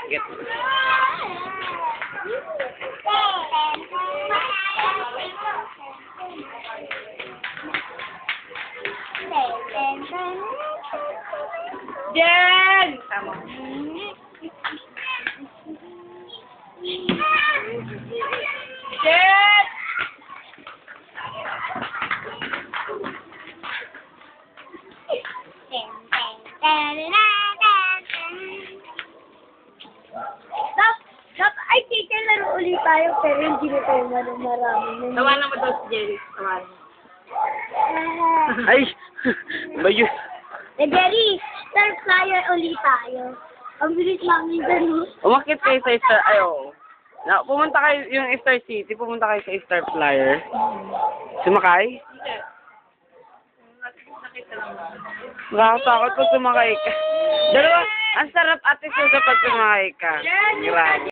umakyat. Jen! Tama. Jen! Ay, kika laro ulit tayo, pero hindi na tayo marami. Tawanan mo daw si Jerry. Tawanan mo. Ay! Bayo. Jerry, star flyer ulit tayo. Ang bilis lang yung gano'n. Umakyat kayo sa Star... Ay, oo. Na, pumunta kayo yung Star City. Pumunta kayo sa Star Flyer. Sumakay? Nakita lang mo. Nakakatakot pag sumakay ka. Dalawa, ang sarap ate sa pag sumakay ka. Grabe.